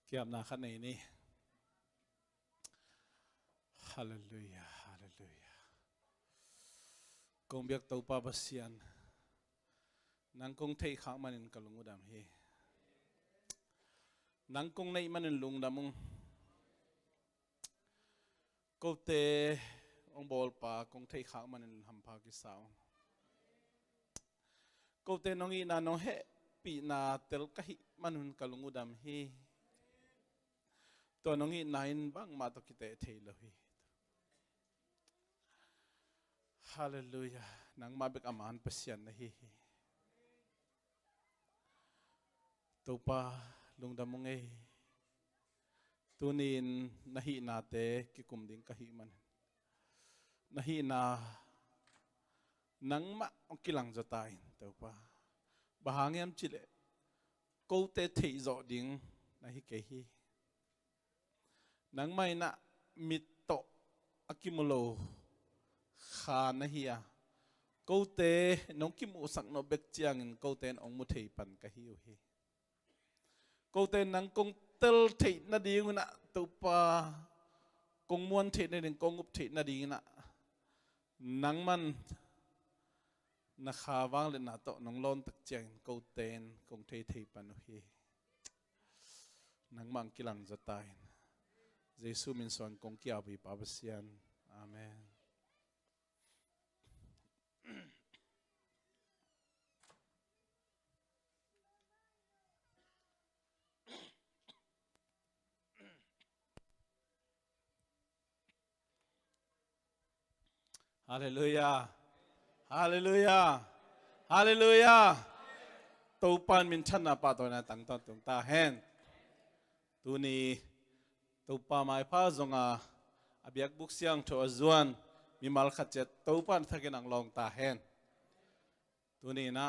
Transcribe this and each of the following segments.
kiam na khan nei ni hallelujah hallelujah kong biak tau pa Pasian nang kong thei khang manin kalungu dam hi nang kong nei manin lung damung ko te ong bol pa kong thei khang manin hampa ki sao ko te nong i na no he pi na tel kahi manun kalungu dam hi to nong i nain bang ma to kite thei lo hi hallelujah nang mabek aman Pasian na hi to pa lungdamung ei tunin nahi na te ki kumding kahi man nahi na nang ma ong kilang jotain to pa bahangem chile ko te thei zo ding nahi ke hi nang mai na mit to akimulo kha na hi a ko te nong kim u sak no bek chiang in ko ten ong mu thei pan ka hi u hi ko te nang kong tel thei na ding na to pa kong muan thei na ding kong up thei na ding na nang man na kha wang le na to nong lon tak chiang ko ten kong thei thei pan u hi nang mang kilang zatai Zeisu min son kong kia bi pa Pasian amen hallelujah hallelujah hallelujah tau pan min chana pa to na tang ton tung ta hen tu ni tau pa mai pa zonga abiak buk siang tho azuan mi mal khat tau pan thakin ang long ta hen tu ni na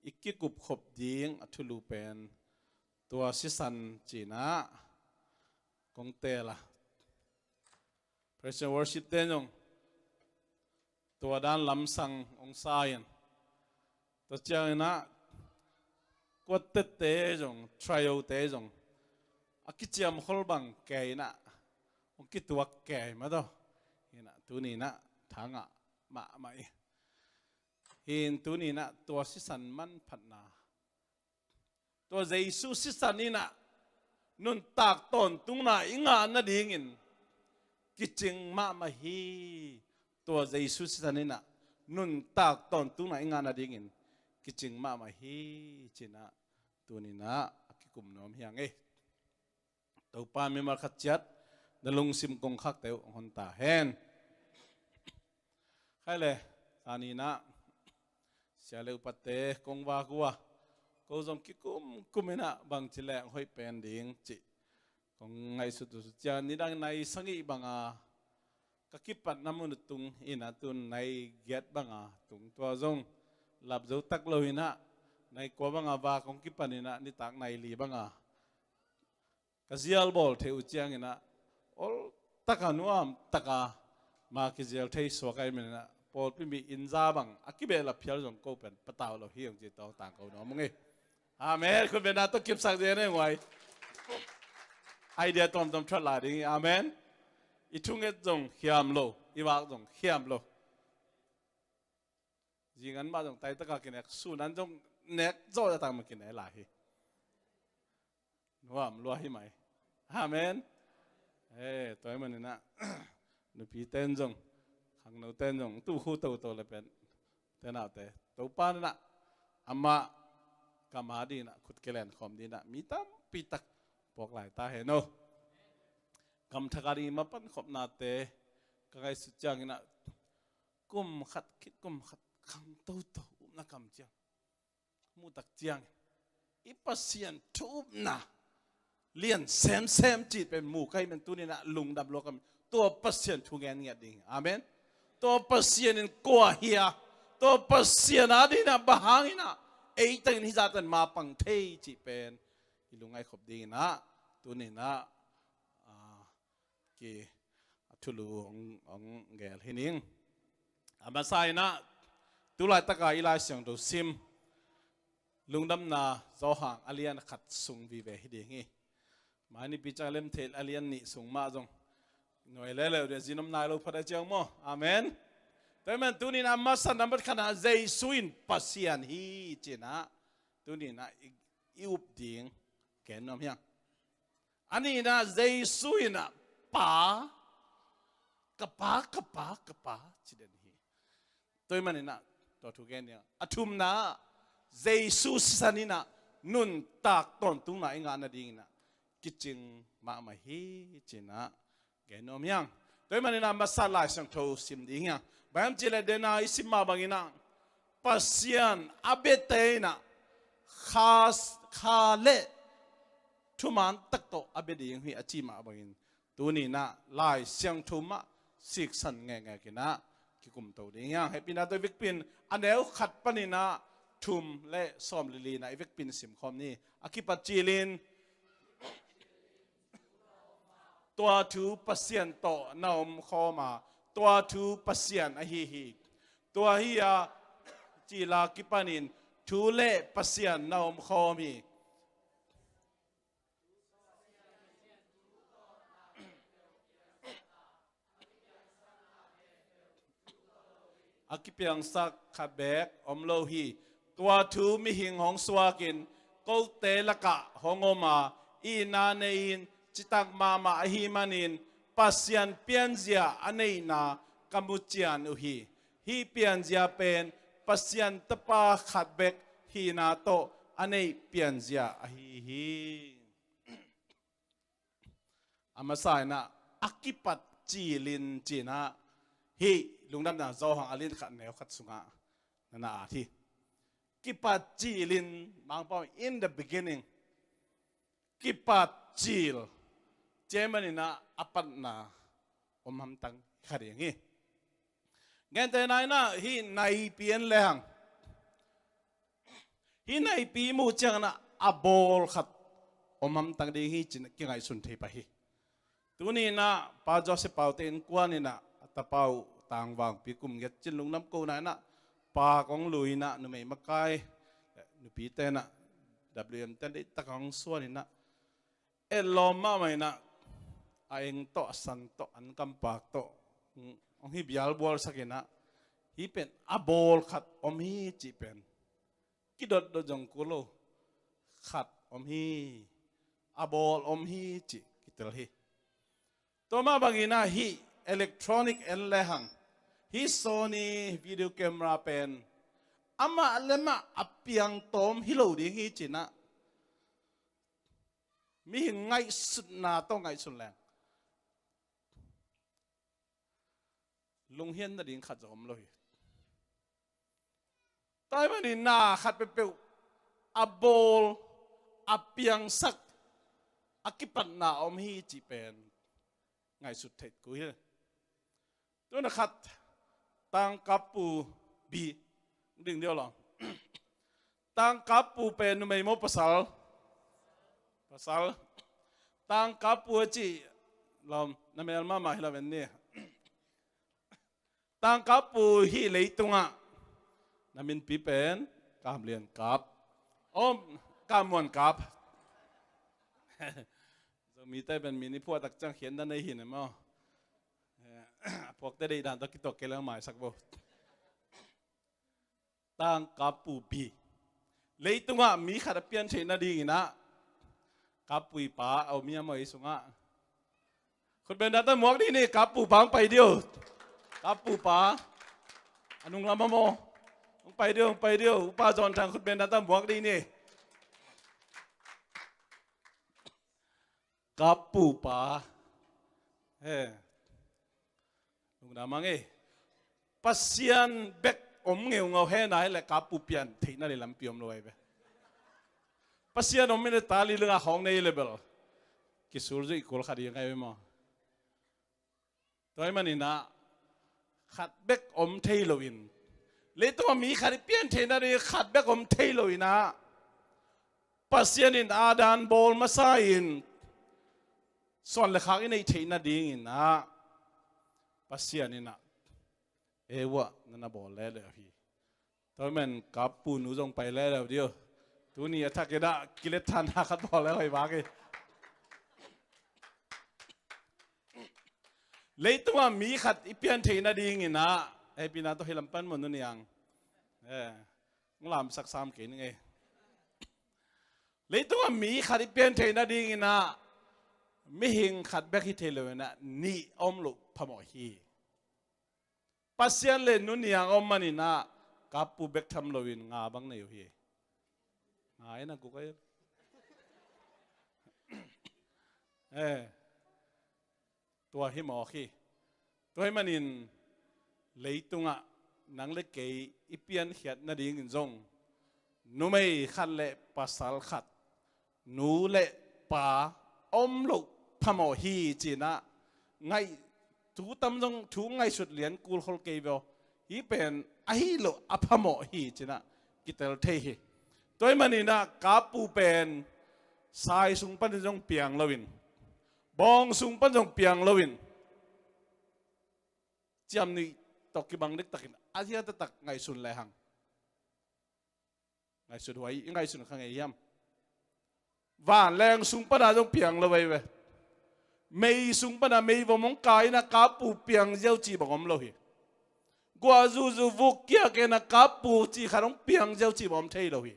ikikup khop ding athulu pen Tua Sisan china kong tela praise and worship tenong tua dan lam sang ong sayan to chiang na kwat te jong trial te jong akichiam holbang ke na ong kituak ke ma do ina tu ni na thanga ma mai hin tu ni na Tua Sisan man phatna to Zeisu Sisan ni na nun tak ton tung na inga na dingin KICING ma hi Tua Zeisu Sisan ni na nun tak ton tung na inga na dingin KICING ma hi china tu ni na akikum nom hiang e to pa mi mar khat chat dalung sim kong khak teu hon ta hen khai le ani na sia le upate kong wa kuwa ko zom ki kumina bang chile hoi pen ding chi kong ngai su tu cha ni dang nai sangi banga kakipat namun tung ina tun nai get banga tung to zong lap zo tak lo ina nai ko banga ba kong kipan ina ni tak nai li banga kazial bol the uchiang ina ol taka nuam taka ma kizial thei so kai mena pol pi mi inza bang akibe la phial jong ko pen pataw lo hiang ji taw tang ko no mong e amen kun bena to kip sak je ne ngoi idea tom thra la ding amen itung et jong hiam lo iwak jong hiam lo jingan ma jong tai taka kinek su nan jong nek zo ta tang ma kinai la hi nuam lo hi mai amen toy man na nu pi ten jong khang no ten jong tu khu to le pen ten out te to pa na amma kamadi na khut kelen khom di na mi tam pi tak pok lai ta he no kam thakari ma pan khop na te ka gai su chang na kum khat khit kum khat khang to na kam chang mu tak chiang i Pasian thup na lian sem chi pen mu kai men tu ni na lung dam lo kam to Pasian thu ngen nge ding amen to Pasian in kwa hia to Pasian adina bahangina ei tan hi zatan ma pang thei chi pen ilungai khop ding na tu ni na ki athulu ong gel hining amasai na tulai taka ilai siang do sim ลุงดำนาเจ้าห่างอเลียนขัดสุงวิเวหิดีงี้มานี่พิจารณาเทลอเลียนนี่สุงมาจงหน่วยเล่ๆเดี๋ยวจีนน้ำนายเราพระเจ้ามั่วอาเมนแต่มันตัวนี้นะมาสันนับขนาดใจสุอินปัสยานฮีจีน่ะตัวนี้นะอิวบดิ้งแกนน้ำยังอันนี้นะใจสุอินะป้ากะป้จีเดนฮีตัวมันนี่นะตัวทุกอย่างเนี่ยอธุมนะZeisu sanina nun tak ton tung na inga na ding na kicing ma mahi china genom yang toy manina masala sang tho sim ding yang bam chile dena isim ma bangina pasian abete na khas khale thuman tak to abedi yang hi achi ma bangin tu ni na lai siang thuma sik san nge nge kina kikum to ding yang happy na to vikpin aneu khat paninaทุมและซ้อมลีนะไอเวกปินสิมคอมนี่อากิปัจจีลินตัวทูปัสยันโตนอมคอมาตัวทูปัสยันอหิฮิตัวฮิยาจีลากิปานินทูเล่ปัสยันนอมคอมีอากิเปียงสักขัดแบกอมโลฮีตัวทูมิหิงของสวากินกูเตละกะของอมาอีนาเนินจิตักมามาอหิมานินปัสยันเปียนเจียอันเนนากัมพูชียนอุฮีฮีเปียนเจียเป็นปัสยันตปาขัดเบกฮีนาโตอันเนเปียนเจียอหิฮีอามาสายนะอากิปัตจีลินจีนะฮีลุงดำนาเจ้าหางอลินขัดแนวขัดสุงะนั่นน่ะที่กิปัจจีลินบางปอ in the beginning กิปัจจีลเจมันนี่นะอปัตนาอมหำตังขัดอย่างงี้งั้นแต่นายนะฮีในเปลี่ยนแรงฮีในปีมูจังนะอบอลขัดอมหำตังดีฮีจินกิไงสุนเทปะฮีตัวนี้นะป้าจอสเปาเต็นกวนนี่นะตะเปาต่างวางปีกุมเก็ตจินลุงน้ำกูนั่นนะปาของลุยนะนุ่มไม่มาไกลนุ่มปีเตนะ WM เต้นได้ตะของส่วนนี่นะเอลอมมาไม่นะไอ้เงโตสันโตอันกำปากโตองฮิบิอาลบอลสักนะฮีเป็นอบอลขัดอมฮีจีเป็นกิดดจงกุโลขัดอมฮีอบอลอมฮีจีกิตลฮีตัวมาบางอีนะฮีอิเล็กทรอนิกส์เอลเลหังฮิโซนีวิดีโอแคมราเป็นอามาเลมาอัพยังตอมฮิโลดิ้งฮิจินะมีไงสุดนาต้องไงสุดแรงลุงเฮียนนั่นดิ้งขัดจอมเลยตายมันนี่นาขัดไปเปล่าอับบอลอัพยังสักอากิปันนาอมฮิจิเป็นไงสุดเท็ดกูเฮตัวนักขัดตั้งกับปูบีดึงเดียวหรอตั้งกับปูเป็นไม่มภาษาตั้งกับปูจีเรานั่นเป็นมาให้เราเป็นเนี่ยตั้งกับปูฮีเลยตรงอ่ะนั่นเป็นปีเป็นกามเรียนกับกามมวนกับจะมีแต่เป็นมินิพวกตักจังเขียนด้านในหินมั้งพวกได้ด่านตะกี้ตกเกลือหมายสักบ่ตั้งกับปูบีเลยตรงอ่ะมีขัดเปลี่ยนเชนดีนะกับปูป้าเอาเมียมาอีสุงอ่ะคนเป็นดัตเตอร์หมวกนี่กับปูปังไปเดียวกับปูป้าอนุงลำมะโมไปเดียวป้าจอนทางคนเป็นดัตเตอร์หมวกนี่กับปูป้าลุงดามังปัสยันเบกอมเงาเงาแห่ไหนแหละกับปูเปียนที่นั่นเลยลำเปียมรวยไปปัสยันอมไม่ได้ตาลีเรื่องของในเลเวลกิสูร์จะอีกคนขัดยังไงไปมั้งตัวไอ้มันนี่นะขัดเบกอมเทโลวินเลยตัวมีขัดเปียนเทนั่นเลยขัดเบกอมเทโลวินนะปัสยันอินอาดานบอลมาซาอินส่วนเลขาอินในเทน่าดีอินนะปัสยันนี่นะวะนั่นน่ะบอกแล้วพี่ตอนมันกับปูนูจงไปแล้วเดียว ตัวนี้ถ้าเกิดกิเลสทันหาขัดพอแล้วไอ้บ้ากี้เลยตัวมีขัดอีเปียนเทน่าดีงี้นะไอ้ปีน่าตัวเฮลัมปันมันนู่นยังงลามสักสามเกณฑ์ไงเลยตัวมีขัดอีเปียนเทน่าดีงี้นะไม่เห็นขัดแบกฮิเทเลยนะนี่อมลุพมอฮีปัสยันเลยนู่นยังอมมันนี่นะกับปูเบกทำลวินงาบังเนี่ยอยู่ฮีงายนะกูก็ตัวให้หมอคีตัวให้มันอินเลยตุงอ่ะนังเล็กเกยอีเปียนเขียดนาดีงินจงนูไม่ขัดเละภาษาขัดนูเละป่าอมลุพมอฮีจีนะไงถูตำจงถูไงสุดเหรียญกูลเกย์วอีเป็นไอ้โลอพมอฮีจีนะกิตเตลเทฮีตัวมันนี่นะกาปูเป็นสายสุงปันจงเปียงลวินบองสุงปันจงเปียงลวินจำนี่ตกกิบังเล็กตักินอาเซียนตักไงสุนเลยหังไงสุดหวยไงสุนข้างไงย่ำว่านแรงสุงปันจงเปียงลวินเว้ไม่สุงปันไม่ว่ามงกายนะกาปูเปียงเจ้าจีบอมลวิกัวจูวุกเกียกันนะกาปูจีขนมเปียงเจ้าจีบอมเทลวิ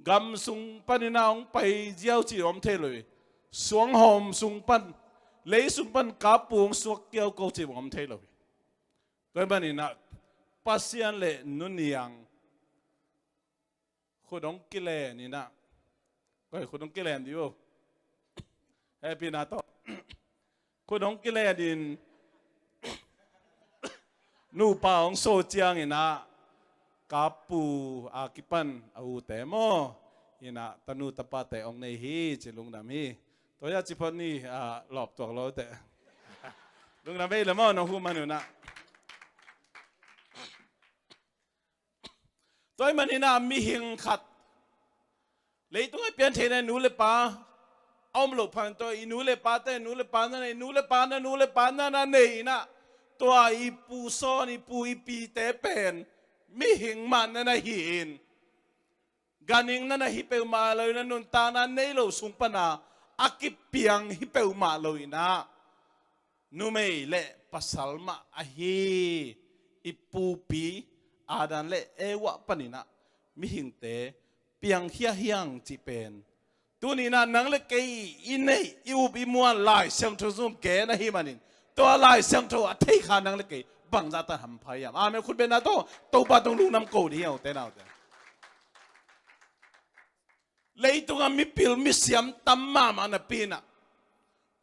กำสุงปันนาองไปเจ้าจีอมเทเลยสวงหอมสุงปันเลยสุงปันกาปูงสวกเกี่ยวกูจีอมเทเลยตัวมันนี่นะปัสยันเล่นุนยังขุดองกิเลนี่นะก็ขุดองกิเลนดิวเฮ้ยพี่นาโตขุดองกิเลดินนูป่าองโซเจียงนี่นะกาปูอากิปันอาอุเตโมอินะตนุตปะเตองในฮีจิลุงดามีตัวยาจิพนี่หลอบตัวเราแต่ลุงดามีละมั่งน้องหูมันอยู่นะตัวมันนี่นะมีหิงขัดเลยตัวเปลี่ยนเทนนูเลปาเอามลุพันตัวอินูเลปาเตนูเลปานั่นนูเลปานั่นนูเลปานั่นนี่นะตัวอีปูโซนี่ปูอีปีเตเป็นไม่เห็นมันนั่นนะหินการยิงนั่นนะฮิเปลมาเลยนั่นนุนตานั่นในโลสุงปนาอากิเปียงฮิเปลมาเลยนะนูไม่เละภาษามาอาฮีอิปูปีอาดันเละเอวะปนินะไม่เห็นเตเปียงเฮียเฮียงจีเป็นตัวนี้นะนังเล็กเกยอินเนยอิวบิมวนลายเสียงทุซุ่มเกนะฮิมันนินตัวลายเสียงทุอัฐิขานังเล็กเกยบังจัตทำพยายามไม่คุณเป็นนาโต้ตัวปาตรงลูกน้ำโกดีเอาแต่นาแต่เลยตัวมีพิลมีเสียมตั้มมามันปีน่ะ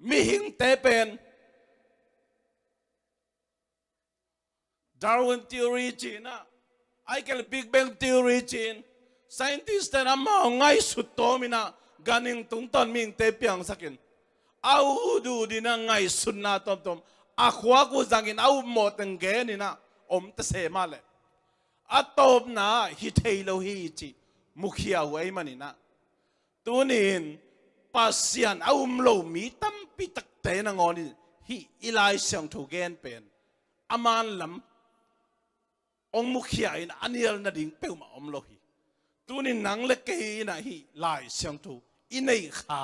มีหิงเตเป็นดาร์วินทีโอรีจีน่ะไอ้แค่บิ๊กแบงทีโอรีจีนไซน์ติสต์แต่ละมาไงสุดโตมินะการยิงตุงตอนมิงเตเปียงสักินเอาดูดีนะไงสุดนาตอมอาขวากูจังกินเอาหมดตั้งแกนี่นะตะเสมาเลยอาตบนะฮิเทโลฮิจิมุขยาไว้มันนี่นะตัวนี้ปัสยันเอาโลมีตั้มปิตักเตนังอนี่ฮิอิไลเสียงถูกเกณฑ์เป็นอามันลำมุขยาอินอันนี้เราดิ่งเปลมาโลฮิตัวนี้นังเล็กเกยนะฮิไลเสียงถูกอินในขา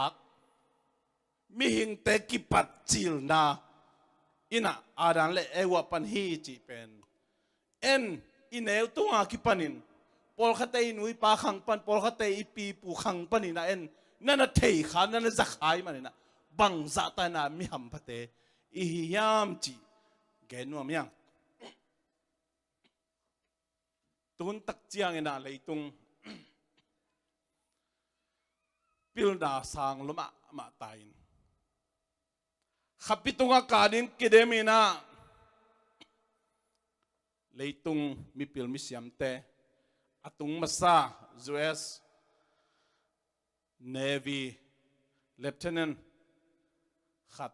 มีหิงเตกิปัดจิลนะอินะอาดันเละเอวปันฮีจีเป็นอินเอวตัวกิปันินพอลขัดเตยนุยปาขังปันพอลขัดเตยปีปูขังปันินะนั่นน่ะเทขานั่นน่ะจักหายมันนะบังจัตนามิหัมพเตอิฮิยามจีเกนัวมียังตุนตักเจียงอินะเลยตุงพิลดาสังลมะมาตายขับพิตุงอากาศกิเดมินะเลยตุงมีพิลมิสยามเตอตุงมาซา US Navy Lieutenant ขัด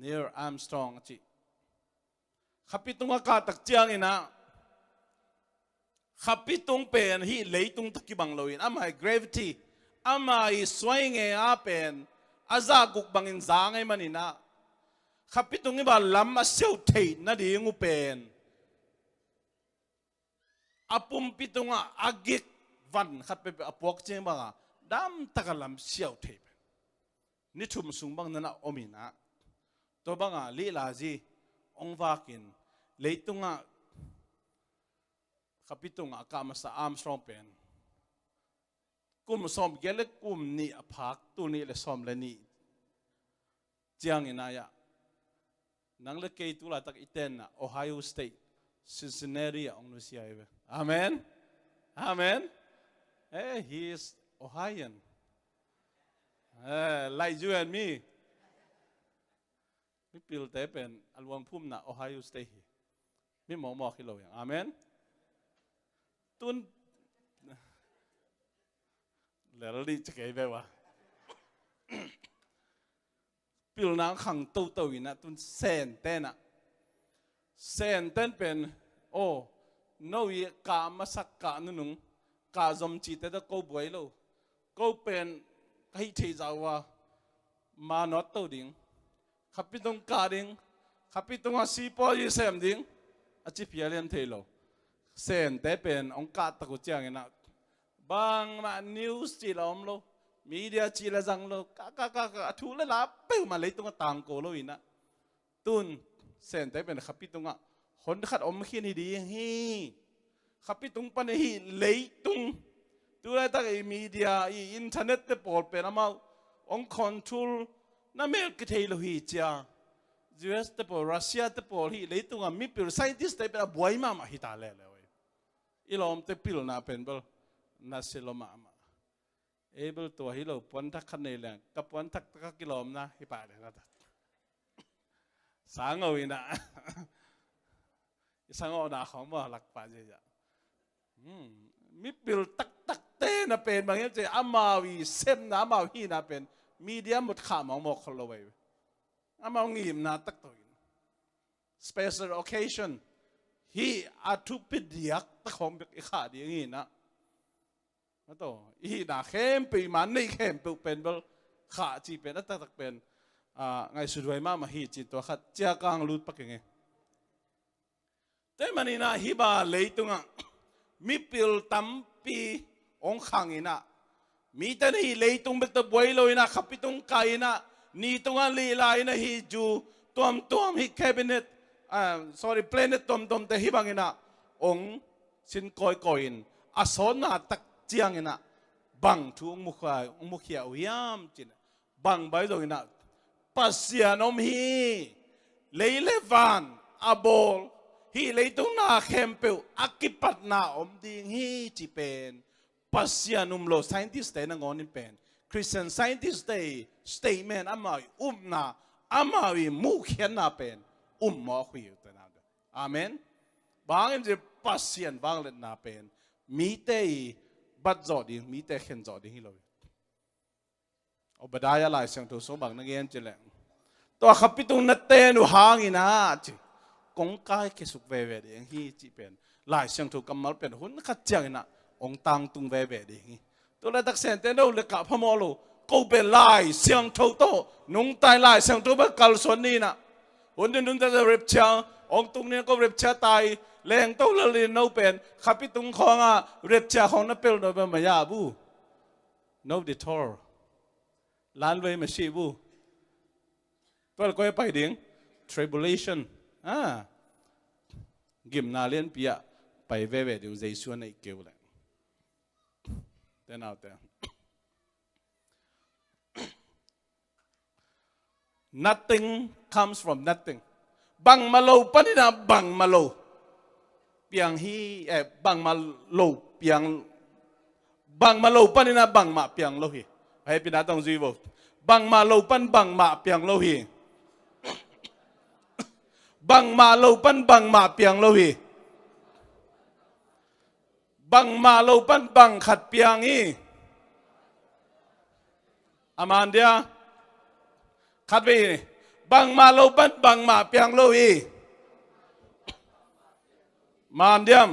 Neil Armstrong จีขับพิตุงอากาศตักเจียงนะขับพิตุงเป็นฮีเลยตุงตะกี้บังลอยอามา gravity อามาสวยงามเป็นอาซากุกบังอินจางไงมันนี่นะขับพิตุงนี่บาลำมาเสียวเทนดีงูเป็นอาปุ่มพิตุงอากิก วันขัดไปอปอกเจงบังดำตะกลำเสียวเทปนี่ชุมสุงบังนั่นอมินะตัวบังลีลาจีองวากินเลยตุงขับปิตุงกามาสะอามสรองเป็นกุมสอมเกล็ดกุมนี่อภักตัวนี้เลยสอมเลยนี่เจียงอินายะนังเล็กเกยตุลาตักอิเทนนะโอไฮโอสเตทซินซินเนติองนุสิอาเวอาเมนอาเมนhe is Ohioan like you and me มิปิลเตเป็นอัลวังพุ่มนะโอไฮโอสเตทมิหมอคิโลอย่างอาเมนตุนแล้วรีจะเก็บไปวะปิลน้ำขังตู้ๆนะตุนเซนเต้นเป็นโอ้น้อยกามาสักกานุ่งกาจอมจีเตตะกูบวยโลกูเป็นให้ที่จะว่ามานอตตัวดิ่งขับไปตรงกาดิ่งขับไปตรงอาซีปอยีเซมดิ่งอาชีพเยลียนเทโลเซนเต้เป็นองค์การตะกุเจียงนะบางมานิวส์จีลอมโลมีเดียจีละจังโลกะทุเลลาเป้ามาเลยตรงต่างโกโลอินะตุนเซนเต้เป็นขับไปตรงคนขัดอมขี้นี่ดีฮีขับไปตรงปันฮีเลยตรงตัวอะไรตั้งมีเดียอินเทอร์เน็ตเตปอลเป็นอะไรมาองคอนโทรลนั่นไม่เกิดเหตุฮีจ้า US เตปอลรัสเซียเตปอลฮีเลยตรงมีพิลไซน์ติสเตเป็นบวยมาฮิตาเลเลยอีหลอมเตพิลน่าเป็นเบลน่าเซลมาเบลตัวฮิโลปวนทักขันนี่แหละกับปวนทักกิโลมนะฮิปาเลยนะสางเอาอีน่ะสังเอาหน้าของว่าหลักป่าเจียมิปิลตักเต้น่ะเป็นบางอย่างเจอามาวีเซมน้ามาวีน่ะเป็นมีเดียหมดขามองมอกคนละเว้ยอามางีมน่ะตักตัว special occasion ฮีอาทุปิดยักตะของอีขาดีอย่างนี้นะมาต่อฮีน่ะเข้มปีมันนี่เข้มเป็นเบลขาจีเป็นตักเป็นไงสุดไว้มาฮีจีตัวขัดเจ้ากลางลุดปักยังไงแต่มันนี่นะฮิบาเลยตรงมีพิลตัมปีองขังอินะมีแต่นี่เลยตรงเบตบวยลอยนะขับไปตรงไกนะนี่ตรงลีลายนะฮิจูตัวฮิแคบิเนตsorry planet ตัวแต่ฮิบังอินะองสินคอยน์อาสนะตักเจียงอินะบังทุงมุขยาวิยามจินบังใบตรงอินะปัสยานอมฮีเลยเลวันอาโบลฮีเลยตรงหน้าเข้มเปิลอากิปัตนาอมดิ่งฮีจีเป็นปัสยานุมโล scientist เตนังอนิเป็น Christian scientist เต statement อามาวินาอามาวิมุขยันนาเป็นหมอคุยอยู่แต่นั่นเด้ออาเมนบางอย่างจะปัสยานบางเล่นนาเป็นมีแต่บัดจอดิ่งมีแต่เข็นจอดิ่งฮีเลยเอาบัดายอะไรเสียงตัวสมบังนักเรียนจะแหลงตัวขับไปตรงนัดเตนุหางอินะจีกงกายเกสุกเวเวดีอย่างที่จีเป็นหลายเสียงถูกกำมัลเป็นหุ่นขัดเจียงนะองตังตุงเวเวดีอย่างนี้ตัวแรกตักเซนเตนเราเล็กกับพมอลูกูเป็นหลายเสียงถูกโตนุ่งตายหลายเสียงถูกแบบกัลสวนนี่นะหุ่นนุ่งจะเรียบเชียงองตุงนี้ก็เรียบเชียตายแรงโตละลินเอาเป็นขับไปตรงของเรียบเชียของนับเป็นโดยเป็นมายาบูโนดิทอร์ล้านเวไม่ใช่บูตัวก็ไปดิ่ง tribulationกิมนาเลียนปียไปเว่ๆเดี๋ยวใจส่วนในเกี่ยวเลยแต่น่าแต่ nothing comes from nothing บังมาโลปนินาบังมาโลเปียงฮีบังมาโลเปียงบังมาโลปนินาบังมาเปียงโลฮีให้พี่น้าต้องจีบบังมาโลปันบังมาเปียงโลฮีบังมาโลปันบังมาเปียงโลฮีบังมาโลปันบังขัดเปียงอีอามันเดียขัดไปนี่บังมาโลปันบังมาเปียงโลฮีมันเดียม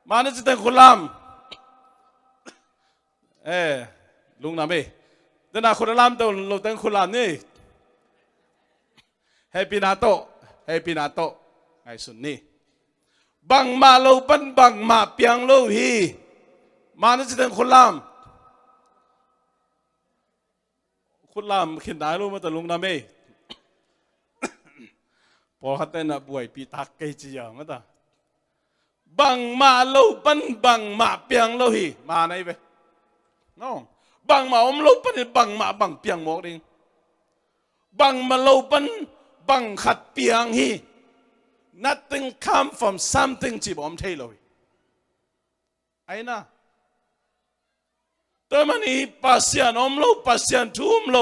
มันจะเป็นคนลำลุงน้ำเเดินหน้าคนลำตัวเราเป็นคนลำนี่ให้ปีนาโตไงสุดนี่บังมาโลปันบังมาเปียงโลฮี มานั่นจะเป็นคนล่ามคุณลามขินได้รู้มาแต่ลุงน้ำเอพอเขาเต้นบวยปีทักเกจิยามาตาบังมาโลปันบังมาเปียงโลหีมาไหนไปน้องบังมาอมโลปันบังมาบังเปียงหมอกดิงบังมาโลปันบังขัดเปียงฮี nothing come from something จีบอมเทโลหีไอ้น่ะตัวมันนี่ปัสยานอมโลปัสยานทุ่มโล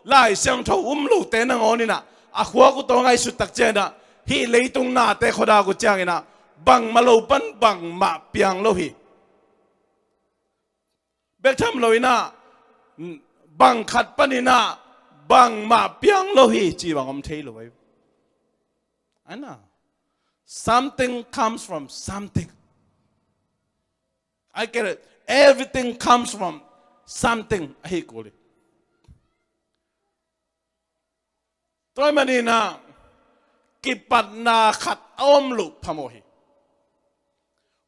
ไล่เสียงทุ่มโลเต้นงอนี่นะอาหัวกูตัวไงสุดตักเจนะฮีเลยตรงหน้าแต่ขดากูเจ้าไงนะบังมาโลปันบังมาเปียงโลฮีเบกทำโลยนะบังขัดปันนี่นะบังมาเปียงโลฮีจีบังอมเทโลไว้อันน่ะ something comes from something I get it everything comes from something ให้กูเลยตัวมันนี่นะกิปัดนาขัดอมลุพโมหิ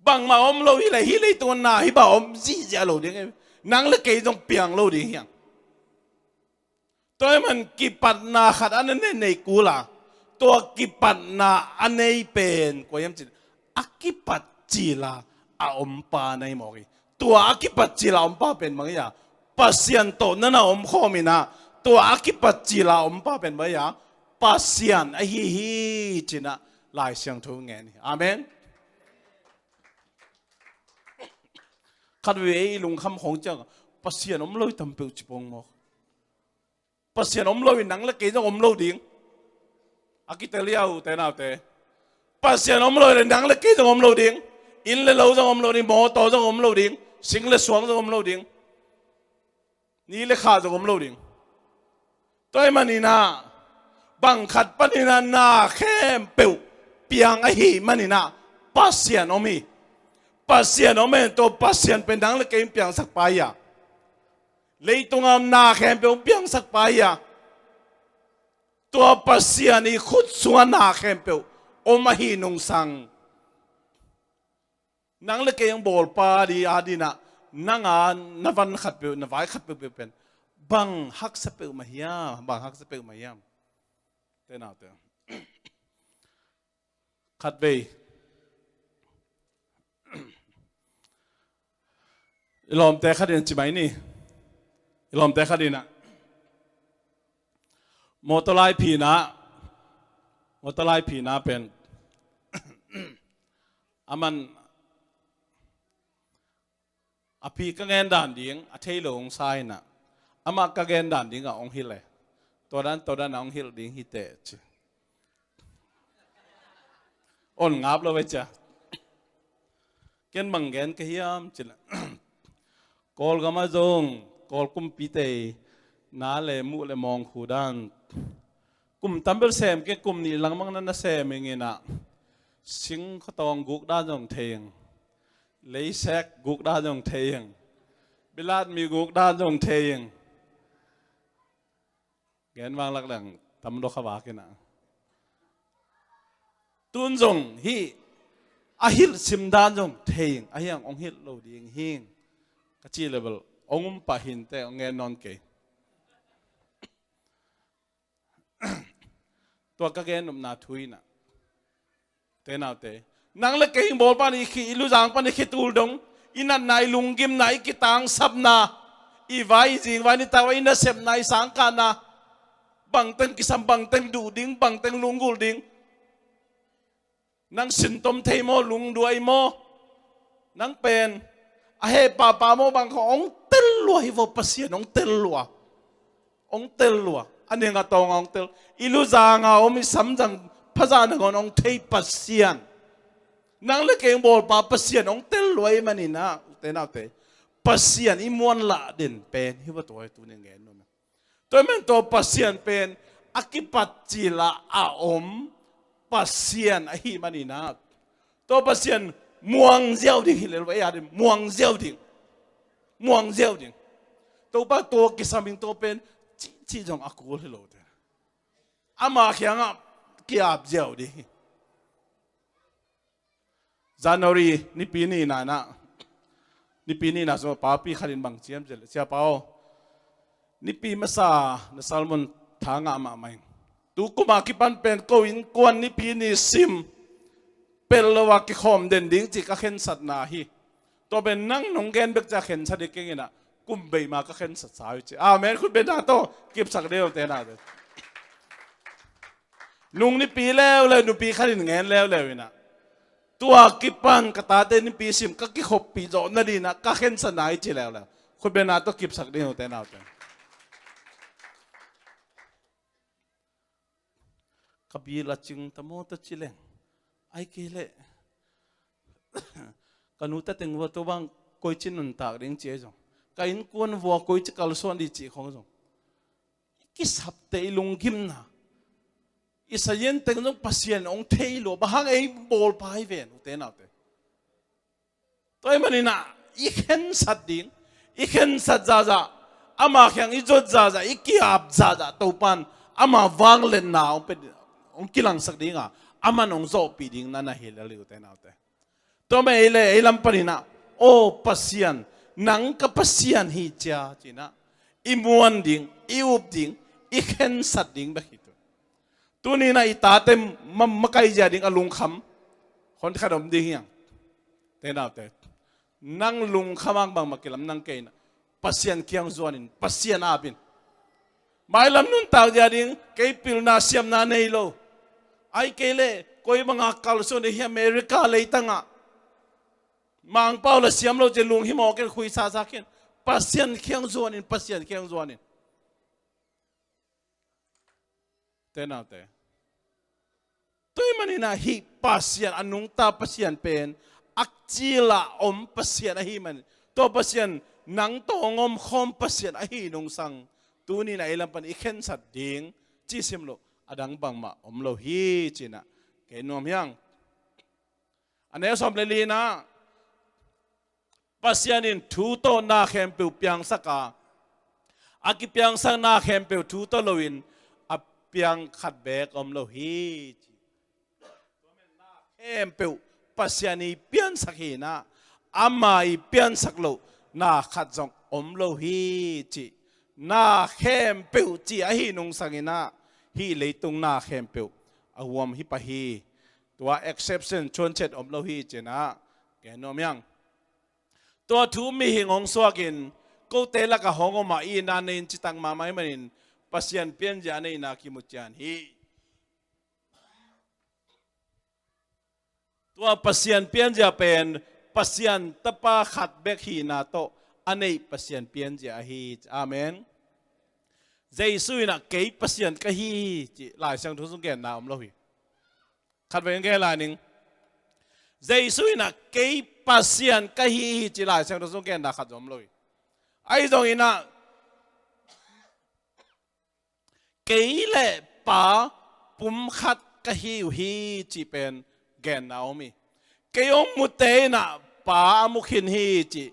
บังมาอมโลหิเลยฮิเลยตัวนาฮิบ่าอมจีเจโลดิไงนังเล็กเกยต้องเปียงโลดิเฮียงตัวมันกิปัดนาขัดอันนั้นในกูล่ะตัวกิปัดนาอันนี้เป็นกูยังจิอักกิปัดจีลาอาอมปาในหมอกีตัวอักกิปัจจิลาอมป้าเป็นมั้งยาปัสยันโตนั่นน่ะอมข้อมินะตัวอักกิปัจจิลาอมป้าเป็นมั้งยาปัสยันไอ้ฮีจินะลายเสียงทุ่งเงินอาเมนขัดเวลุงคำของเจ้าปัสยันอมลอยทำเปล่าจิบงหมอกปัสยันอมลอยหนังละเกยจะอมลอยดิ้งอักกิเตลียวแต่น่าแต่ปัสยันอมลอยหนังละเกยจะอมลอยดิ้งอินเลเราจะอมโลดิ้งหมอต่อจะอมโลดิ้งสิงเลสวงจะอมโลดิ้งนี่เลขาจะอมโลดิ้งตัวมันนี่นะบังขัดปนินานาเข้มเปียวเปียงไอ้หีมันนี่นะปัสยันอมีปัสยันอมีตัวปัสยันเป็นดังเล็กเองเปียงสักปายะเลยตรงนั้นนาเข้มเปียวเปียงสักปายะตัวปัสยันนี่ขุดส่วนนาเข้มเปียวอมหีนงสังนังเล็กยังบอลปาดีอาดีนะนังนวันขัดเปลนวายขัดเปลเป็นบังฮักสเปลมาเฮียบังฮักสเปลมาเฮียเต้นเอาเต้ขัดเบยลอมแต่ขัดเดินจิไหมนี่ลอมแต่ขัดเดินนะมอเตอร์ไลพีนะมอเตอร์ไลพีนะเป็นอามันอภิกเงินด่านดิ้งอเทยลงไซน่ะอามาก็เงินด่านดิ้งกับองฮิลเลยตัวนั้นองฮิลดิ้งฮิเตจอ่อนงับเราไว้จ้ะเกินบังเงินก็เฮียมจิละกอลก็มาจงกอลกุมปีเตน้าเลยมุเลยมองขูด้านกุมตั้มเบลเซมเกกุมนี่หลังมังนั้นนะเซมเงี้ยนะสิงเขาตองกุกด้านจงเทียงlấy xét gục đa dòng thiền Bilad mi gục đa dòng thiền Ghen vang lạc đẳng tâm đô khá bạc kì nạ Tuôn dòng hi Ahil sim đa dòng thiền Ahiang ông hil lâu điên hiên Cả chi level ông pa hin te ông nghe non kì Tua các ghen nụm nà thui nạ Thế nào thế nang le keng bol pa ni khi ilu jang pa ni khitul dong inan nai lungim nai ki tang sabna i vai jing vai ni tawa ina sep nai sang kana bang ten kisam bang ten du ding bang ten lungul ding nang sintom thei mo lung duai mo nang pen a he pa mo bang ko ong tel lua hi vo pasien ong tel lua ani nga tong ong tel ilu janga omi samjang phaja na gon ong thei pasien nang le keng bol pa pasien ong tel loi manina te na te pasien imuan la din pen hi wa toy tu ne ngen no to men to pasien pen akipat chila a om pasien a hi manina to pasien muang jiao ding hi le wa ya din muang jiao ding to pa to kisaming to pen chi jong akul hi lo te ama khyang a kiap jiao di January ni pini na นี่ปีนี้นะสมป้าปีขันบางเจียมเจริญเสียเปล่านี่ปีมาซาในซัลมอนทางอามาไม่ตูกุมาคิปันเป็นโกอินกวนนี่ปีนี้ซิมเป็นละวากิคอมเด่นดิ้งจิกะเข็นสัตนาฮีตัวเป็นนั่งนงเกนเบกจะเข็นสัตดิเก่งนะกุมเบยมากะเข็นสัตสาวจีแม้คุณเป็นนาโตเก็บสักเดียวเตน่าเลยนุ่งนี่ปีแล้วเลยนุ่งปีขันเงินแล้วนะตัวกิปันกตาเตนี่ปีซิมก็กิขบปีโจนั่นดีนะก็เห็นสนายจีแล้วคุณเป็นนาต้องกิบสักเดียวแต่น่าเป็นขบีละจึงตะโมตะจิเลงไอ้เกล่กันอุตเต็งวัวตัวบางคุยจินุนตากเรื่องเจ้าจงกันอินกวนวัวคุยจิกัลส่วนดีจีของจงกิสับเตยลงกิมนะอิสยันเต็งจงพัศยันองเทยโลบางไอ้บอลพายเวนอุเตน่าเตตัวมันนี่นะอีเห็นสัตดิ่งอีเห็นสัตจ้าจ้าอามาเขียงอีจดจ้าจ้าอีกีอับจ้าจ้าตัวปันอามาวังเล่นน่าองเป็นองกิลังสักดิ่งอ่ะอามันองโซปีดิ่งนั่นน่ะเฮลเลยอุเตน่าเตตัวไม่เล่ไอ้ลำปนินะโอ้พัศยันนังกับพัศยันฮิจ้าจีน่ะอีมวนดิ่งอีอุบดิ่งอีเห็นสัตดิ่งแบบตัวนี้นะอีตาเต็มมักไก่ยาดิ่งอลุงคำคนขนมดิ่งยังเต้นเอาเต้นั่งลุงขมังบางมักกิลำนั่งเกยนะพัศยันเคียงจวนินพัศยันอาบินไม่ลำนุ่นตาวยาดิ่งเกยปิลนาเซียมนาเนยโลไอเกเล่คอยบังอักกัลส่วนที่อเมริกาเลยตั้งอ่ะมังเป้าละเซียมโลจะลุงหิมอกันคุยซาซาเคนพัศยันเคียงจวนินพัศยันเคียงจวนินเต้นเอาเต้ตัวมันนี่นะฮีพัศยันอนุงตาพัศยันเป็นอักจิลาอมพัศยันฮีมันตัวพัศยันนังโตงอมคอมพัศยันฮีนงสังตัวนี้นะไอ้ลำพันอีเข็นสัตดิ่งจีซิมโลอดังบังมาอมโลฮีจีนะเกนอมยังอันนี้สมเลลีนะพัศยันินทูโตนาเข้มเปียวเปียงสักาอากิเปียงสังนาเข้มเปียวทูโตโลวินอเปียงขัดเบกอมโลฮีเข้มเปียวพัศยันีเปียนสักฮีนะอามาอีเปียนสักโลนาขัดจงอมโลฮีจีนาเข้มเปียวจีอาฮีนงสังฮีนะฮีเลยตุงนาเข้มเปียวอาวมฮิปะฮีตัว exception ชวนเช็ดอมโลฮีจีนะแกนอมยังตัวทูมีหิงองสวกินกูเตลักะหงอมาอีนานนินจิตังมาไม่มันินพัศยันเปียนจานีนาคิมุจานฮีตัวพัศยันเปียนจะเป็นพัศยันตะปาขัดเบกฮีนาโตอันนี้พัศยันเปียนจะฮีอาเมนเจสุยนะเกยพัศยันกะฮีจิหลายสังทุสุงแกนนาอมโลฮีขัดไปยังแกลายนึงเจสุยนะเกยพัศยันกะฮีจิหลายสังทุสุงแกนนาขัดอมโลฮีไอ้ตรงนี้นะเกยเล่ป่าปุ่มขัดกะฮีฮีจิเป็นแกนนาอมีเกยองมุเตนะป่ามุขินฮีจิ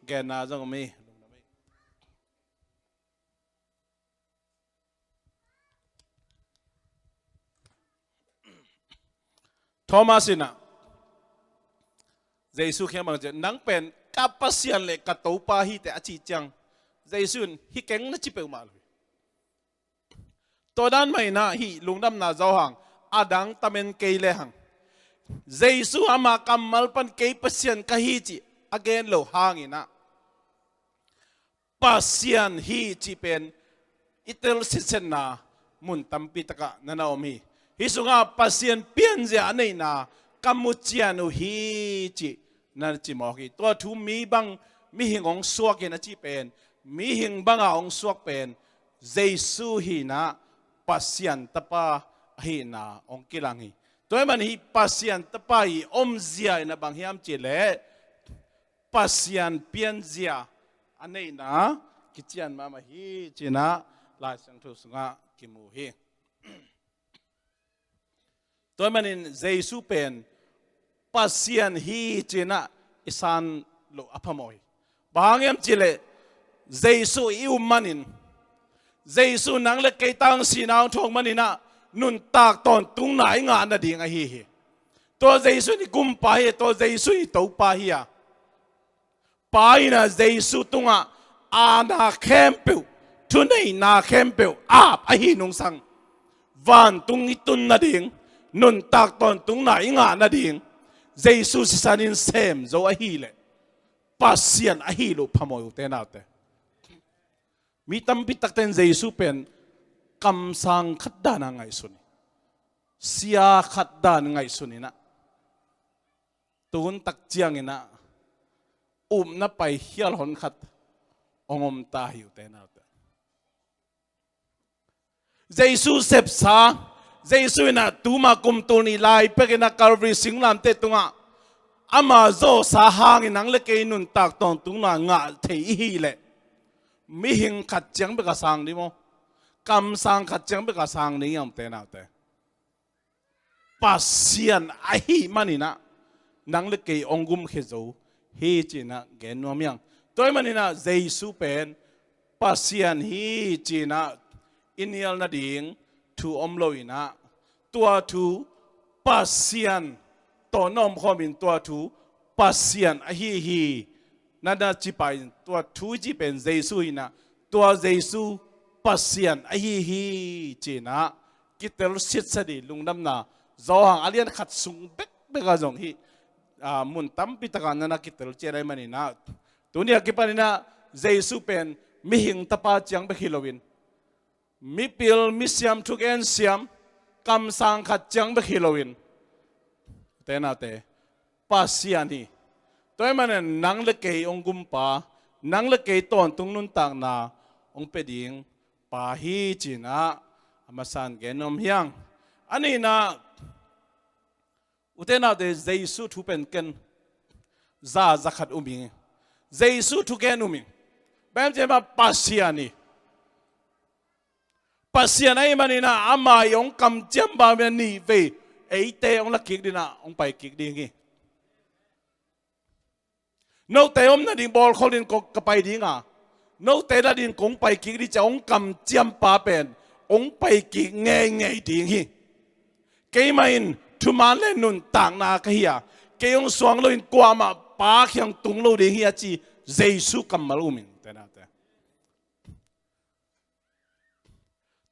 แกนนาจงมีโทมัสนะเจสุเขียนมาจะนังเป็นกับพัศยันเล็กกับตัวปาฮีแต่อจิจังเจสุนฮิเก่งนัจิเปอมาเลยตัวด้านไม่นะฮิลุงดำนาเจ้าหังอดังตะเมนเกยเลหังเจสุอามากัมมัลปันเกยพัศยันกะฮีจิอเกนโลหางอินะพัศยันฮีจิเป็นอิตลสิเซนนามุนตัมปิตกะนันเอามีฮิสุงาพัศยันเปียนเจอันนี้นะกัมมุจียานุฮีจินั่นจิมอกีตัวทูมีบังมีหิงองสวกินจิเป็นมีหิงบังองสวกเป็นเจสุฮีนะพัศยันตะปาฮีนะองกิลังฮีตัวมันฮีพัศยันตะปาฮีอมเจียนะบังฮิมจิเลพัศยันเปียนเจียอันนี้นะกิจยันมาฮีจินะลายสังทุสุงากิมูฮีตัวมันin Zeisu pen Pasian hi china isan lo apamoi bangem chile Zeisu iu manin Zeisu nang le kay tang sinang thong manina nun tak ton tung nai nga na ding a hi to Zeisu ni kumpa hi to Zeisu i to pa hi ya pai na Zeisu tunga ana kempeu tunai na kempeu ap ahi nung sang van tung itun na ding nun tak ton tung na inga na ding Zeisu sisanin sem zo ahi le Pasian ahi lo pamoy tenate mi tampi takten Zeisu pen kam sang khadda na ngai suni sia khadda ngai suni na tun tak chiang ina na pai hial hon khat ongom ta hiu tenate Zeisu sep sa Zeisu na tuma kum tu ni lai pekina Calvary singlam te tunga ama zo sa hang inang le ke nun tak ton tung na nga thei hi le mi hing khat chang be ka sang ni mo kam sang khat chang be ka sang ni yam te na te Pasian ahi manina nang le ke ongum khe zo hi china gen no myang toy manina Zeisu pen Pasian hi china inial na ding tu omloina tua tu Pasian to nom khomin tua tu Pasian hi nada chipai tua tu ji pen Zeisu ina tua Zeisu Pasian hi china kitel sit sadi lungnam na zo hang alian khat sung bek beka jong hi mun tam pitakan na kitel cherai manina tunia kipanina Zeisu pen mihing tapa chiang bekhilowin mi pil mi siam thuken siam kam sang khat chang bekhilowin tenate Pasian hi toy manen nang le ke ongum pa nang le ke ton tung nun tak na ong peding pa hi china amasan genom hyang ani na utena de Zeisu thu pen ken za zakhat uming Zeisu thu ken uming bam jema Pasian ni Pasian ai manina ama yong kam chem ba ni ve ei te ong la kik dina ong pai kik ding hi no te om na ding bol kholin ko kapai dinga no te da din kong pai kik di cha ong kam chem pa pen ong pai kik nge ding hi ke main thu man le nun tang na ka hiya ke ong swang lo in kwa ma pa khyang tung lo ding hi chi Zeisu kamal uming te na te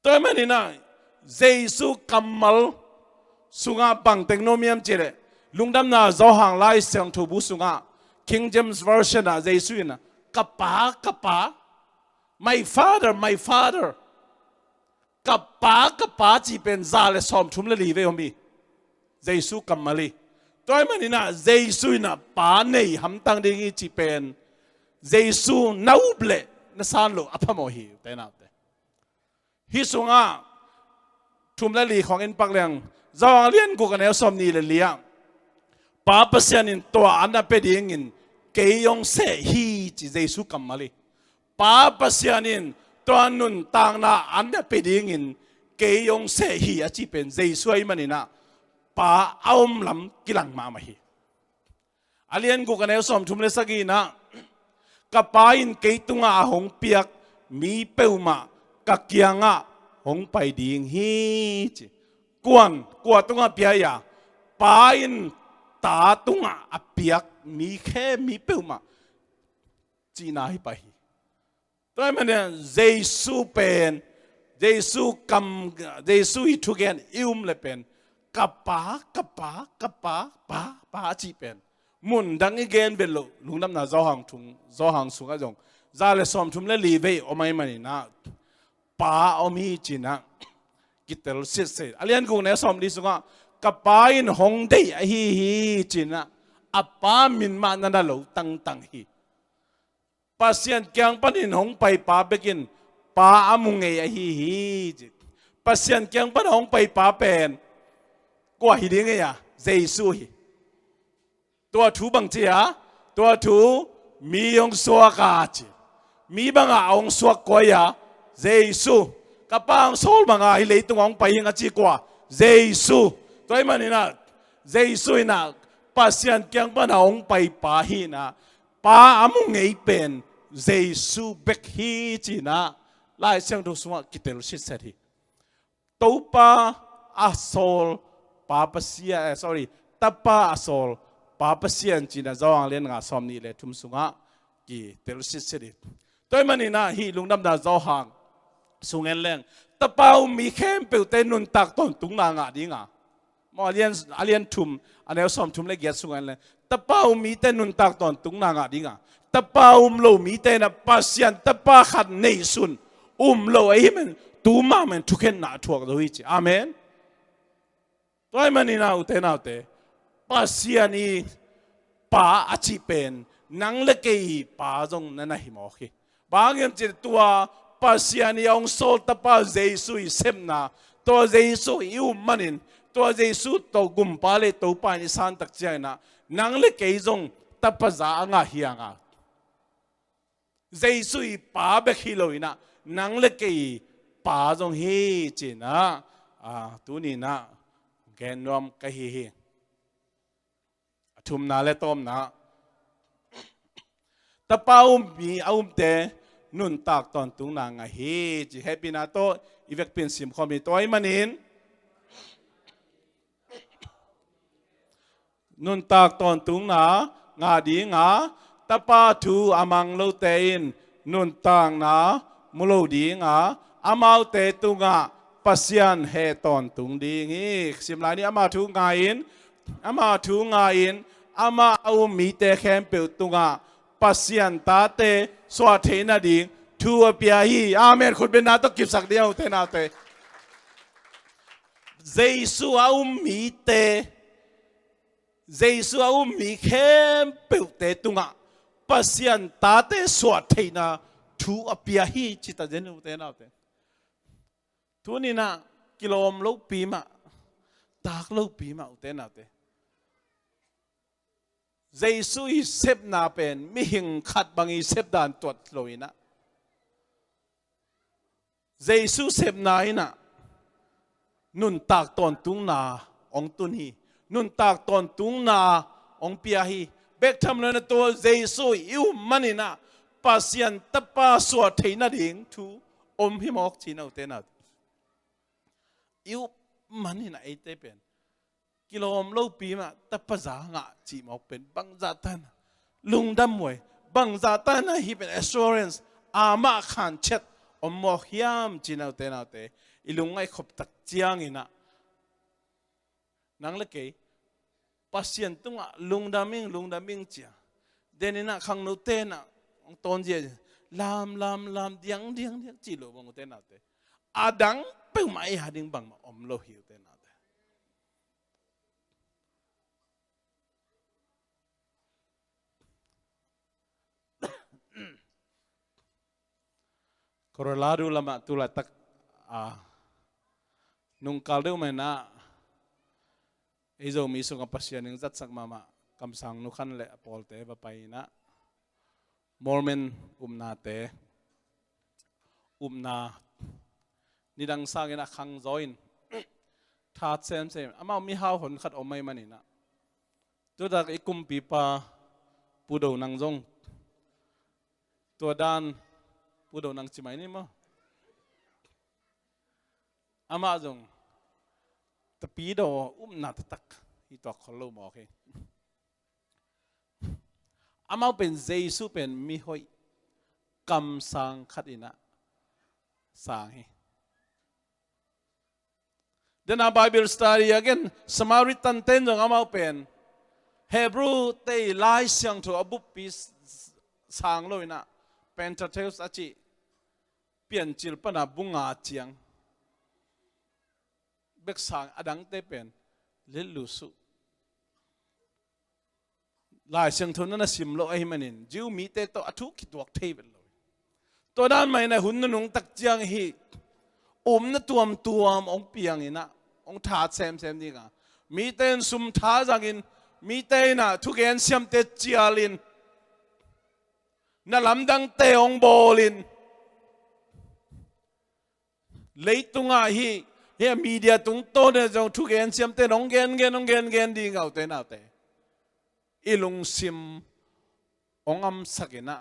toy manina Zeisu kamal sunga bang teknomiam chire lungdam na zo hang lai sang thu bu sunga King James version na Zeisu na kapa my father kapa chi pen za le som thum le li ve homi Zeisu kamali toy manina Zeisu na pa nei ham tang ding chi pen Zeisu nauble na san lo apamo hi te na te hi sunga thum le li khong in pak leng zawang lian ku kan el som ni le lia pa Pasian in to ana pe ding in ke yong se hi chi Zeisu kamali pa Pasian in to nun tang na ana pe ding in ke yong se hi a chi pen Zeisu ai manina pa aum lam kilang ma ma hi alian ku kan el som thum le sagi na kapain ke tunga hong piak mi peuma kakianga hong pai ding hi chi kwa tunga piaya pain ta tunga apiak mi khe mi peuma china hi pai toy mane Zeisu pen Zeisu hi thugen le pen kapa pa chi pen mun dang again belo lungnam na zo hang sunga jong za le som thum le li ve o mai mani na pa omi china kitel se alian ku ne som di sunga kapain hong dei hi china apa min ma na lo tang hi Pasian kyang panin hong pai pa bekin pa amung ei hi Pasian kyang pan hong pai pa pen kwa hi ding ya Zeisu hi tua thu bang chia tua thu mi yong suwa ka chi mi banga ong suwa ko ya Zeisu kapang sol mga hilay tungong paying at sikwa Zeisu toy manina Zeisu ina Pasian kyang panahong paypahi na pa among ngaypen Zeisu bekhi china lai siyang dosuma kitel sisari topa asol tapa asol Pasian china zawang len nga somni le tumsunga กี่เตลสิสิริตัวมันนี่นะฮีลุงดำดาเจ้าหางสุงเงินแรงตะเปามีเข้มเปิลเตนุนตักต้นตุงนางะดีงามอเลียนทุมอันนี้สอมทุมเล็กเกียรสุงเงินแรงตะเปามีเตนุนตักต้นตุงนางะดีงาตะเปาโลมีเตนะปัสยันตะปาขัดในสุนโลไอ้มันตูมามันทุกเห็นหน้าทั่วกันด้วยจีอาเมนตัวมันนี่นะอุเตนะอุเตปัสยันนี่ป่าอาชีเป็นนังเล็กอีป่าจงนั่นหิมอคีบางอย่างจีตัวปัสยันนี่องโซลตะปาเจสุยเซมนาตัวเจสุยอุมันนินตัวเจสุตัวกุมปาเลตัวปานิสันตักเจนะนังเล็กอีจงตะปาจางาเฮียงาเจสุยป่าเบคิโลอินะนังเล็กอีป่าจงเฮจีนะตัวนี้นะแกนรวมกะเฮทุมนาเลต้มนะตะเปามีเอาเตนุนตากตอนตุงนางเฮจิเฮปินาโตอีเวกเป็นสิมคอมมีตัวไอ้มันนินนุนตากตอนตุงนางาดีงาตะปาทูอามังโลเตนนุนตางนามุโลดีงาอามาเตตุงาปัสยันเฮตอนตุงดีงี้สิมลายนี้อามาทูงาอินอามาเอามีเตแคมเปิลตุงาปัสยันตาเตสวาเทนาดีทัวเปียฮีอาเมนคุณเป็นนาต้องกิบสักเดียวเทนาเตเจสุเอามีเตเจสุเอามีแคมเปิลเตตุงาปัสยันตาเตสวาเทนาทัวเปียฮีจิตาเจนุเตนาเตทุนี่นะกิโลมลูกปีมาตากลูกปีมาอุเตนาเตเจสุยเซบนาเป็นมิหิงขัดบางอีเซบดานตัวลอยนะเจสุเซบนาอินะนุนตากตอนตุงนาองตุนีนุนตากตอนตุงนาองเปียฮีเบกทำเลยนะตัวเจสุยอิวมันนี่นะปัสยันตะปาสวดเทนาดิ่งทูหิมอกจีนาอุเตนาอิวมันนี่นะไอเตเป็นกิโลมโลปีมาแต่ภาษางะจีมอกเป็นบังจาตันลุงดำมวยบังจาตันนะฮีเป็น assurance อามาขันเช็ดมอกยามจีนาเตนาเตอีลุงไอขบตักเจียงอินะนังเล็กปัสยันตุงะลุงดำมิงเจียเดนินะขังโนเตนะตอนเจียลามเดียงจีโลบังเตนาเตอาดังเปิ่มไอหาดิ่งบังมาโลหิวเตนาโคโรลาดูละมาตุลาตักนุงคัลเดวเมนะไอโจมีสุขภาพยังจัดสักมาคำสั่งนุขันเละพอลเตบไปนะมอร์เมนนาเตนานี่ดังสร้างนะขังจอยน์ทัดเซมอามามีฮาวหนขัดอไม่มันนี่นะตัวดักไอคุมปีปาปูดนังจงตัวด้านปูดนังจิไหมนี่มั้งอามาจงตะปีดนาตตักอีตัวคนรู้หมอกเองอามาเป็นเจสุเป็นมิหอยกำสังขัดอินะสังเฮเดินอาไบเบิลสตอรี่ again สมาริตันเต็นจงอามาเป็นเฮบรูเตยไลเสียงถูกอบุปปีสังเลยนะเป็นทัเทสอาชีเปลี่ยนจิลปนาบุงอาเจียงเบกสังอดังเตเป็นเลลุสุลายเสียงทุนนั้นสิมโลไอมันนินจิวมีเตโตอทุกิดวักเทเบลเลยตัวด้านไม่ในหุ่นนุ่งตักเจียงฮีนั่นตัวองเปียงอินะองถาดเซมนี่กันมีเตนสุมท้าจังอินมีเตน่ะทุกเอ็นเสียมเตจีอาลินนั่นลำดังเตองโบลินเลยตุงอาฮีเฮียมีเดียตุงโตเนี่ยจงทุกเอ็นเสียมเตนองเกนดีเงาเตน่าเตอีลุงซิมองอัมสักนะ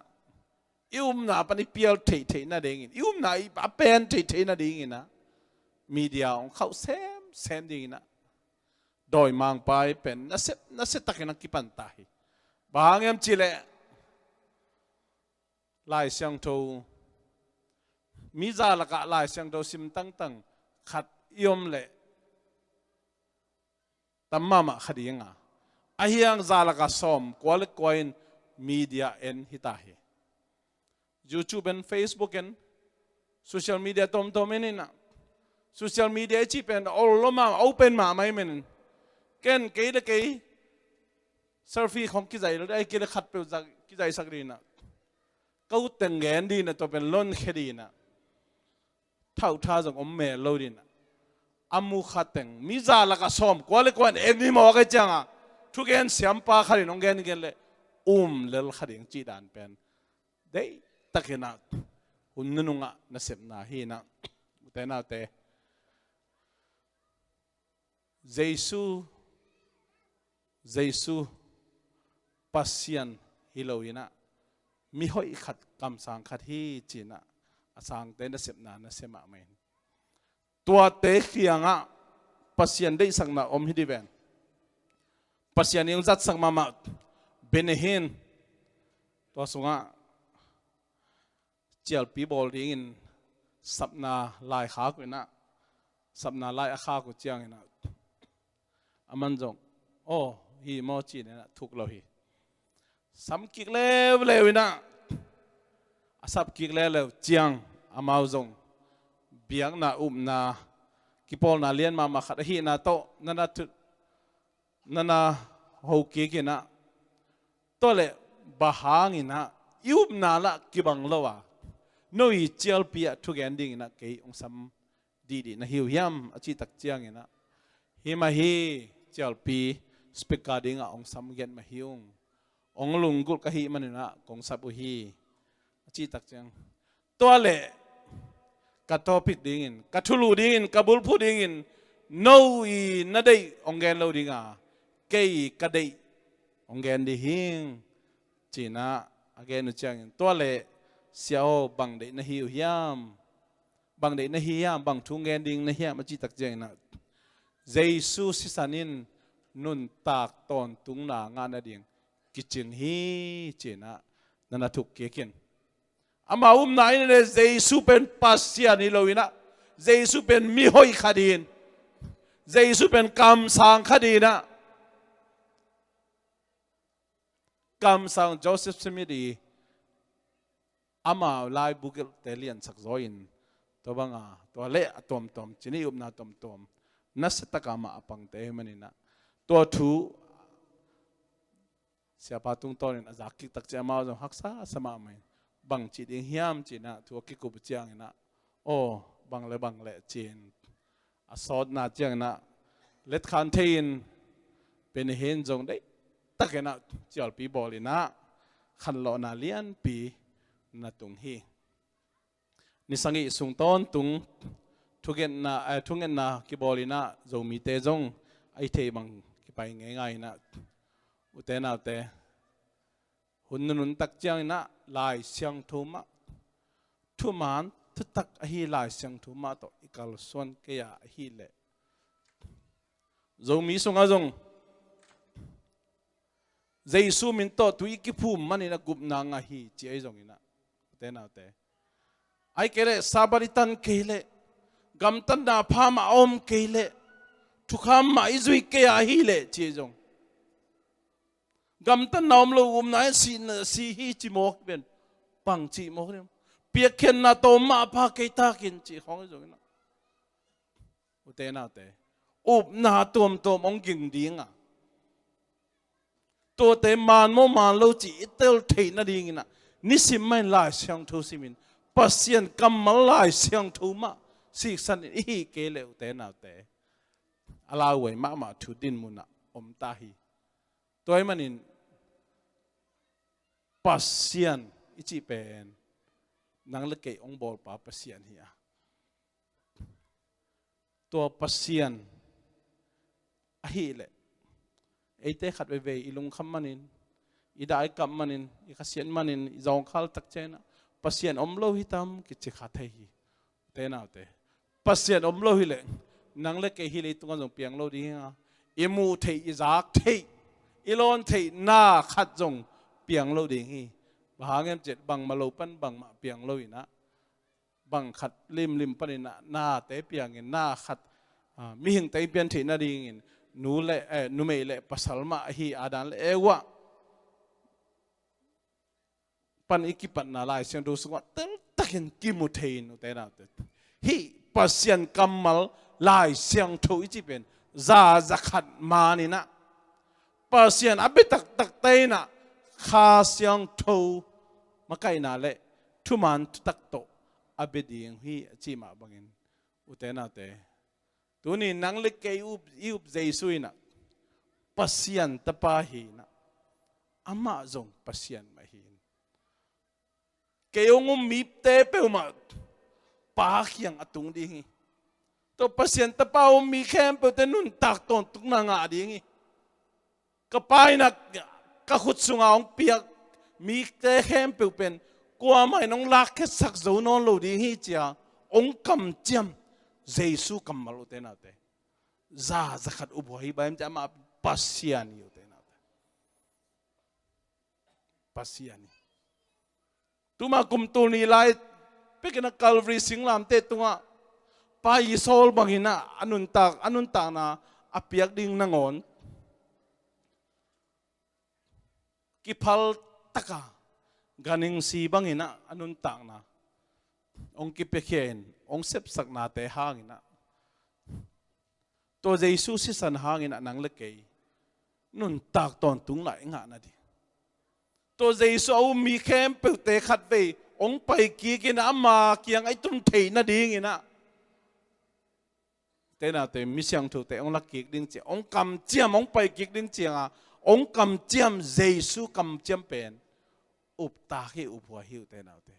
น่าปนิเปียลเทน่าเด้งน่าอีปะเป็นเทน่าเด้งนะมีเดียองเขาเซมดีนะโดยมังไปเป็น น่าเสตักนักกิปันตายบางอย่างจิเล lai siang thâu mi za là cả lai siang thâu sim tăng tăng khát yom lệ tam mama khadi nga ahiang za là cả som qual coin media en hitahi YouTube and Facebook and social media tom menina social media chip and all loma open ma mai men ken ke de ke selfie khom ki jai ai ke le khat pe za ki jai sakri na câu từng ngén đi na to pen lon khedi na thau tha jong om me lo din amu khateng mi za la ka som ko le kon eni mo ka changa thu gen siam pa khari nong gen le lel khading chi dan pen dei takena hunnunga na sep na hi na utena te Zeisu Pasian Hiloina mi hoi khat kam sang khat hi china asang te na sep na sema main tua te khianga Pasian dei sang na om hi di ben Pasian yung zat sang mama benehin to sunga chial pi bol ding sapna lai kha ku na sapna lai akha ku chiang ina aman jong oh hi mo chi na thuk lo hi sam kik le na asap kik le chiang amau jong biang na na kipol na lian ma khat hi na to nana ho ki na to le bahang ina na la kibang lowa noi chial pia thu ending na ke ong sam di na hiu yam achi tak chiang ina hi ma hi chial pi speaker ding ong sam gen ma hiung ong lung gul ka hi manina kong sabu hi achi tak chiang to le ka topic ding ka thulu ding ka bul phu ding no i na dei ong gen lo ding a ke ka dei ong gen di hing china again chang to le siao bang de na hiu hiam bang thung gen ding na hiam achi tak jeng na Zeisu Sisanin NUNTAKNA na nga na ding KICING hi china nana thuk ke ken ama na ne Zeisu pen Pasian ni loina Zeisu pen mi hoi khadin Zeisu pen kam sang khadina kam sang Joseph Smith ama lai bugel telian sak zoin to banga to le tom chini na tom nasataka ma apang te manina to thu siapa tung tonin azaki tak chama jong haksa sama mai bang chi ding hiam china thu ki ku chiang ina o bang le chin asod na chiang na let khan thein pen hen jong dei takena chial pi bolina khan lo na lian pi na tung hi nisangi sung ton tung thungen na ki bolina zomi te jong ai thei bang ki pai ngai na utena te hunnun tak chiang na lai siang thuma thuman thutak hi lai siang thuma to ikal son ke ya hi le zomi sunga jong Zeisu min to tui ki phum manina gupna nga hi chi ai jong ina utena te ai kele sabaritan kele gamtan na phama om kele thukham ma izui ke a hi le chi jong gamtan nom lo na si hi chi mo ben pang chi mo ne pia khen na to ma pha ke ta kin chi khong jong na utena te up na tom ong ging ding a to te man lo chi tel thei na ding na nisim mai la siang thu simin Pasian kamal lai siang thu ma si san hi ke le te na te alawe ma thu din muna om ta hi toy manin Pasian ichi pen nang le ke ong bol pa Pasian hi a to Pasian a hi le ate khat ve ilung kham manin idai kam manin ikasian manin zong khal tak chena Pasian omlo hitam ki chi kha thai hi te na te Pasian omlo hi le nang le ke hi le tung jong piang lo di ha imu thei izak thei ilon thei na khat jong piang lo ding hi bahang em jet bang malupan bang ma piang loina bang khat lim panina na te piang in na khat mi hing te pian thi na ding in nu le nu mei le pasalma hi adan le ewa pan ikipat na lai siang do suwa tel takin kimuthein te na te hi pasian kamal lai siang tho ichi pen za zakhat manina pasian abe tak te na kha siang tho makai na le thuman tak to abe ding hi chi ma bangin utena te tuni nang le ke up Zeisu ina pasian tapa hi na ama zong pasian ma hi ke ongum mip te pe ma pa khiang atung ding to pasian tapa om mi khem pe te nun tak ton tuk na nga ding ka pai na ka khut sunga ong piak mi te khem pe pen qua mai nong lak ke sak zo non lo ding hi chia ong kam chiam Zeisu kam malu te na te za zakhat ubo hi baim cha ma pasian yu te na te pasian tuma kum tu ni lai pe ke na Calvary singlam te tunga pa yi sol bangina anun tak na apiak ding nangon ki phal taka ganing si bangina anun tak na ong ki pe khen ong sep sak na te hangina to Zeisu Sisan hangina nang le ke nun tak ton tung lai nga na di to Zeisu au mi khem pe te khat ve ong pai ki kin ama kiang ai tum thei na ding ina te na te mi siang thu te ong lak ki ding che ong kam chiam ong pai ki ding chianga ong kam chiam Zeisu kam chiam pen up ta hi up wa hi te na te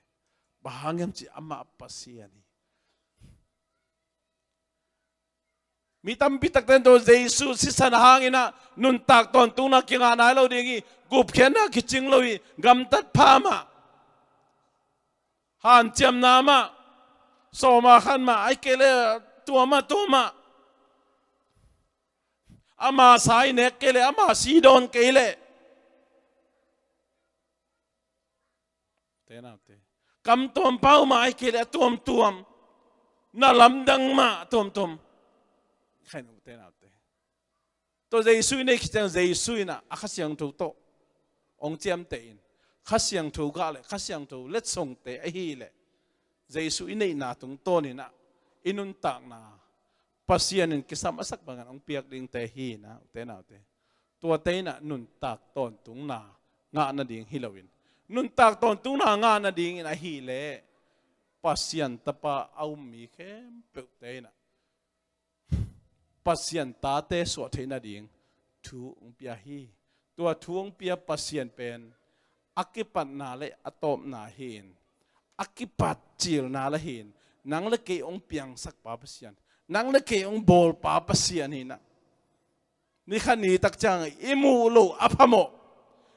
bahangem chi ama pasiani mi tam pitak ten do Zeisu Sisan hangina nun tak ton tuna kinga na lo dingi gup khena kicing lo gam tat phama han chiam nama soma khan ma ai kele tuama ama sai ne kele ama si don kele te na te kam tom pau ma ai kele tuam na lam dang ma tuam khen u te na te to Zeisu ne khitang Zeisu na akhasiang thu to ong chiam te in khasiang thu ga le khasiang thu let song te a hi le Zeisu inei na tung to ni na inun tak na pasian in kisam asak bangan ong piak ding te hi na te na te tua te na nun tak ton tung na nga na ding hilawin nun tak ton tung na nga na ding in a hi le pasian tapa au mi khem pe te na pasian ta te so the na ding thu ong pia hi tua thu ong pia pasian pen akipat na le atop na hin akipat chil na la hin nang le ke ong piang sak pa pasian nang le ke ong bol pa pasian hi na ni khani tak chang imu lo aphamo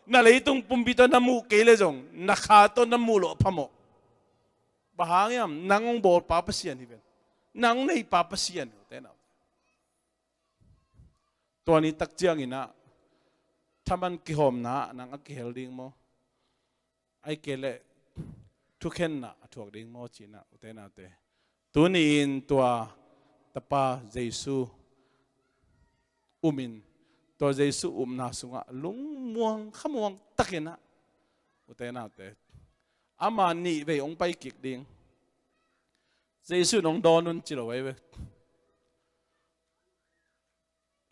na le tung pumbito na mu ke le jong na kha to na mu lo aphamo bahangyam nang ong bol pa pasian hi ben nang nei pa pasian te na to ni tak chiang ina thaman ki hom na nang a ki hel ding mo ai kele thu khen na thuak ding mo china te na te tuni in tua tapa Zeisu umin to Zeisu na sunga lung muang khamuang takena te na te ama ni ve ong pai kik ding Zeisu nong donun chilo we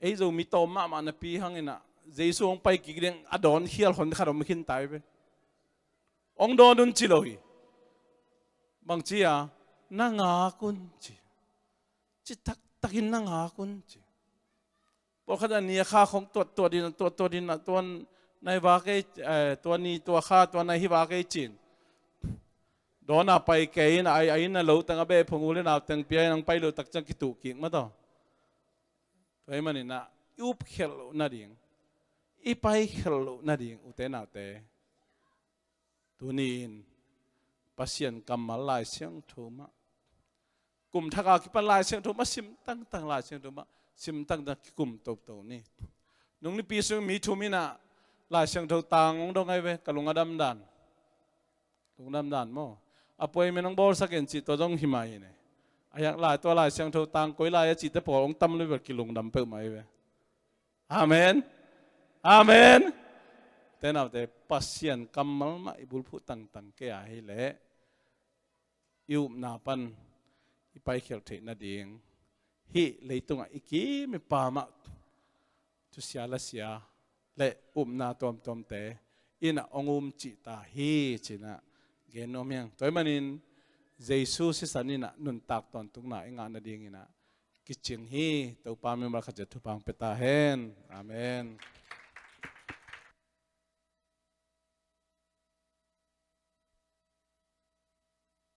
ei zo mi to ma na pi hangina Zeisu ong pai kik ding adon hial hon kharom khin tai be ong donun chilo hi bang chia na nga kun chi takin na nga kun chi po khada ni kha khong to din na ton nai wa ke to ni to kha to nai hi wa ke chin dona pai ke na ai na lo tang be phungule na tang pia nang pai lo tak chang ki tu ki ma to pai mani na up khel na ding I pai khel na ding u te na te tunin pasian kamal lai siang thuma kum thaka ki pan lai siang thuma sim tang lai siang thuma sim tang ki kum top to ni nung ni pi su mi thumina lai siang tho tang ong dong ai ve kalung adam dan lung nam dan mo apoi menang bor saken chi to jong himai ne ayak lai to lai siang tho tang koi lai chi te por ong tam le ki lung nam pe mai ve amen amen tenau te pasian kamal ma ibul phu tang tang ke a hi le yu na pan ipai khel the na ding hi leitung a iki me pa ma tu sia la sia le na tom tom te ina ongum chi ta hi china genom yang toy manin Zeisu Sisan ina nuntak TAWNTUNG na NGAHNA ding ina kicing hi to pa me ma kha je thu pang peta hen amen